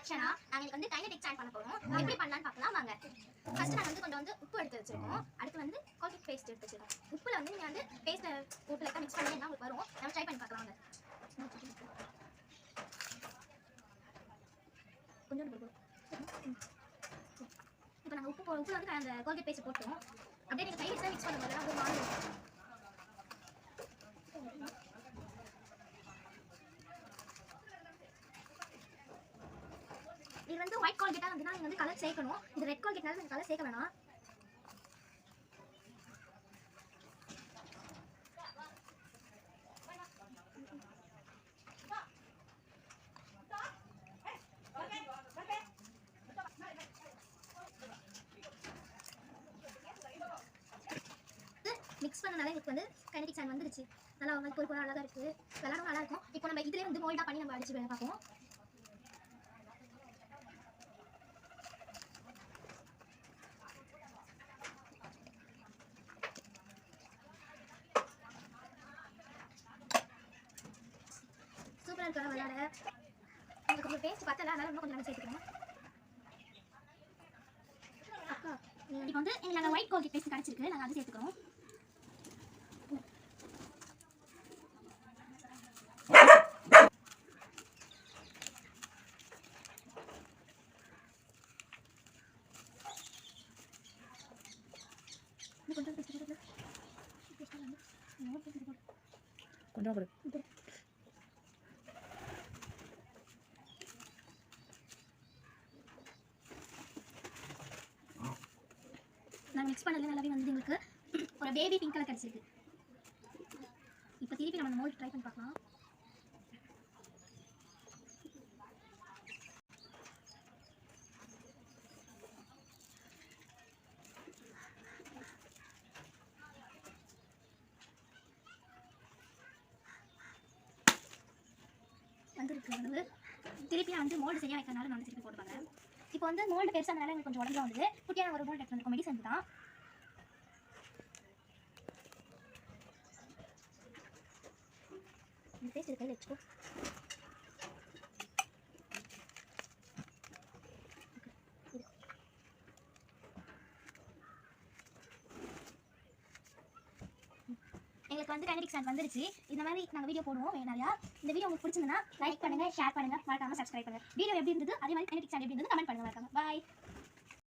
செக்ஷனா நாங்க வந்து kinetic stand பண்ண போறோம். எப்படி பண்ணலாம்னு பார்க்கலாம் வாங்க. ஃபர்ஸ்ட் நான் வந்து கொஞ்சம் வந்து உப்பு எடுத்து வச்சிருக்கோம். அடுத்து வந்து கோல்கேட் பேஸ்ட் எடுத்து வச்சிருக்கோம். உப்புல வந்து நீங்க வந்து பேஸ்ட் போட்டு லைட்டா மிக்ஸ் பண்ணி உங்களுக்கு வரும். நம்ம ட்ரை பண்ணி பார்க்கலாம் வாங்க. கொஞ்சம் இப்போ நாங்கள் உப்புல வந்து அந்த கோல்கேட் பேஸ்ட் போட்டோம். அப்படியே நீங்கள் கையில் மிக்ஸ் பண்ணும்போது அது மாறும். இது வந்து ஒயிட் கோல்கேட்டா வந்துன்னா நீங்க வந்து கலர் சேர்க்கணும். இது ரெட் கோல்கேட்னால நீங்க கலர் சேர்க்க வேணாம். மிக்ஸ் பண்ணனால எனக்கு வந்து கைனடிக் ஸ்டாண்ட் வந்துருச்சு. நல்லா வந்து ஒரு அழகாக இருக்குது, விளாடும் நல்லா இருக்கும். இப்போ நம்ம இதிலே வந்து மோல்டாக பண்ணி நம்ம அடிச்சு பார்ப்போம். சூப்பராக இருக்கா விளாட. உங்களுக்கு கொஞ்சம் பேஸ்ட் பார்த்தல, அதனால இன்னும் கொஞ்சம் நாங்கள் சேர்த்துக்கிறோம். அக்கா இப்போ வந்து எங்களுக்கு நாங்கள் ஒயிட் கோல்கேட் பேஸ்ட் கிடச்சிருக்கு, நாங்கள் அதை சேர்த்துக்கிறோம். கொஞ்சம் கொடு. நாங்கள் மிக்ஸ் பண்ணல நல்லாவே வந்து எங்களுக்கு ஒரு பேபி பிங்க் கலர் கிடச்சிருக்கு. இப்போ திருப்பி நம்ம அந்த மோல்ட் ட்ரை பண்ணி பார்க்கலாம். வந்துருக்கு வந்து திருப்பி நான் வந்து மோல்டு சரியாக வைக்கிறனால நான் திருப்பி போட்டு பார்க்குறேன். இப்போ வந்து மோல்டு பெருசாக இருந்தாலும் எனக்கு கொஞ்சம் உடம்பு வந்தது. குட்டியான ஒரு மோல்டு எடுத்து வந்துருக்கோம், மெடிசன் தான். இந்த பேஸ்ட் கையில் வச்சுக்கோ. எங்களுக்கு வந்து கைனடிக் ஸ்டாண்ட் வந்துருச்சு. இந்த மாதிரி நாங்கள் வீடியோ போடுவோம் நிறையா. இந்த வீடியோ உங்களுக்கு பிடிச்சிருந்தா லைக் பண்ணுங்கள், ஷேர் பண்ணுங்கள், மறக்காமல் சப்ஸ்கிரைப் பண்ணுங்கள். வீடியோ எப்படி இருந்தது, அதே மாதிரி கைனடிக் ஸ்டாண்ட் எப்படி இருந்தது கமெண்ட் பண்ணுங்கள். மறக்காமல் பாய்.